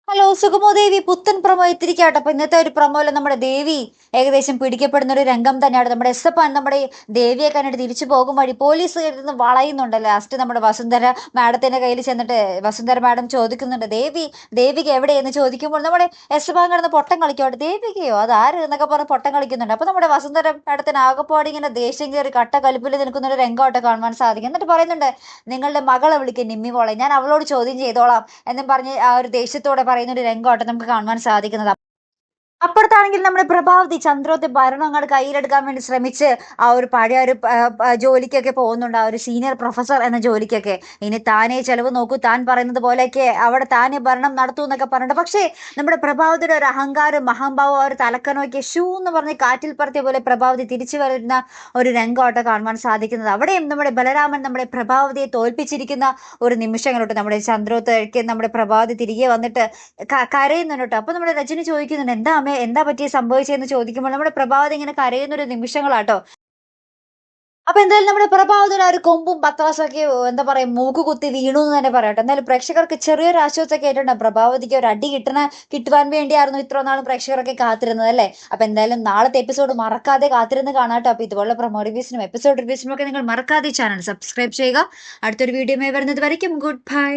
Hello സുഗമോ ദേവി പുത്തൻ promo എത്തിരിക്കാട്ടോ. അപ്പൊ ഇന്നത്തെ ഒരു പ്രൊമോയില് നമ്മുടെ ദേവി ഏകദേശം പിടിക്കപ്പെടുന്ന ഒരു രംഗം തന്നെയാണ്. നമ്മുടെ എസ്എപ്പാൻ നമ്മുടെ ദേവിയെ കണ്ടിട്ട് തിരിച്ചു പോകും വഴി പോലീസ് ഇരുന്ന് വളയുന്നുണ്ട്. ലാസ്റ്റ് നമ്മുടെ വസുന്ധര മാഡത്തിന്റെ കയ്യിൽ ചെന്നിട്ട് വസുന്ധര മാഡം ചോദിക്കുന്നുണ്ട്, ദേവിക എവിടെയെന്ന് ചോദിക്കുമ്പോൾ നമ്മുടെ എസ്എപ്പാൻ കിടന്ന് പൊട്ടം കളിക്കുവാട്ട്. ദേവികയോ അതാര് എന്നൊക്കെ പറഞ്ഞ് പൊട്ടം കളിക്കുന്നുണ്ട്. അപ്പൊ നമ്മുടെ വസുന്ധര മാഡത്തിന് ആകപ്പാടി ഇങ്ങനെ ദേഷ്യം കയറി കട്ട കലിപ്പിൽ നിൽക്കുന്ന ഒരു രംഗമായിട്ട് കാണുവാൻ സാധിക്കും. എന്നിട്ട് പറയുന്നുണ്ട്, നിങ്ങളുടെ മകളെ വിളിക്കും നിമ്മി മോളെ, ഞാൻ അവളോട് ചോദ്യം ചെയ്തോളാം എന്നും പറഞ്ഞ് ആ ഒരു ദേഷ്യത്തോടെ പറയുന്ന ഒരു രംഗമായിട്ട് നമുക്ക് കാണുവാൻ സാധിക്കുന്നത്. അപ്പുറത്താണെങ്കിൽ നമ്മുടെ പ്രഭാവതി ചന്ദ്രോത്തെ ഭരണം അങ്ങോട്ട് കയ്യിലെടുക്കാൻ വേണ്ടി ശ്രമിച്ച് ആ ഒരു പഴയ ഒരു ജോലിക്കൊക്കെ പോകുന്നുണ്ട്, ആ ഒരു സീനിയർ പ്രൊഫസർ എന്ന ജോലിക്കൊക്കെ. ഇനി താനേ ചെലവ് നോക്കൂ, താൻ പറയുന്നത് പോലെയൊക്കെ അവിടെ താനേ ഭരണം നടത്തൂ എന്നൊക്കെ പറഞ്ഞിട്ട്. പക്ഷേ നമ്മുടെ പ്രഭാവതിയുടെ ഒരു അഹങ്കാരം അഹംഭാവം ആ ഒരു തലക്കനൊക്കെ ഷൂ എന്ന് പറഞ്ഞ് കാറ്റിൽ പറത്തിയ പോലെ പ്രഭാവതി തിരിച്ചു വരുന്ന ഒരു രംഗമായിട്ട് കാണുവാൻ സാധിക്കുന്നത്. അവിടെയും നമ്മുടെ ബലരാമൻ നമ്മുടെ പ്രഭാവതിയെ തോൽപ്പിച്ചിരിക്കുന്ന ഒരു നിമിഷങ്ങളുണ്ട്. നമ്മുടെ ചന്ദ്രോത്തേക്ക് നമ്മുടെ പ്രഭാവതി തിരികെ വന്നിട്ട് കരയുന്നുണ്ട് കേട്ടോ. അപ്പൊ നമ്മുടെ രജനി ചോദിക്കുന്നുണ്ട്, എന്താ അമ്മേ എന്താ പറ്റിയ സംഭവിച്ചതെന്ന് ചോദിക്കുമ്പോൾ നമ്മുടെ പ്രഭാവതി ഇങ്ങനെ കരയുന്ന ഒരു നിമിഷങ്ങളാട്ടോ. അപ്പൊ എന്തായാലും നമ്മുടെ പ്രഭാവതിയുടെ ആ ഒരു കൊമ്പും പത്രാസും ഒക്കെ എന്താ പറയാ മൂക്ക് കുത്തി വീണു എന്ന് തന്നെ പറയാട്ടോ. എന്തായാലും പ്രേക്ഷകർക്ക് ചെറിയൊരു ആശ്വാസമൊക്കെ ആയിട്ടുണ്ട്. പ്രഭാവതിക്ക് ഒരു അടി കിട്ടുവാൻ വേണ്ടിയായിരുന്നു ഇത്ര നാളും പ്രേക്ഷകരൊക്കെ കാത്തിരുന്നത് അല്ലേ. അപ്പൊ എന്തായാലും നാളത്തെ എപ്പിസോഡ് മറക്കാതെ കാത്തിരുന്ന് കാണാട്ടോ. അപ്പൊ ഇതുപോലുള്ള പ്രൊമോ റിവ്യൂസിനും എപ്പിസോഡ് റിവ്യൂസിനും ഒക്കെ നിങ്ങൾ മറക്കാതെ ചാനൽ സബ്സ്ക്രൈബ് ചെയ്യുക. അടുത്തൊരു വീഡിയോ വരുന്നത് വരയ്ക്കും ഗുഡ് ബൈ.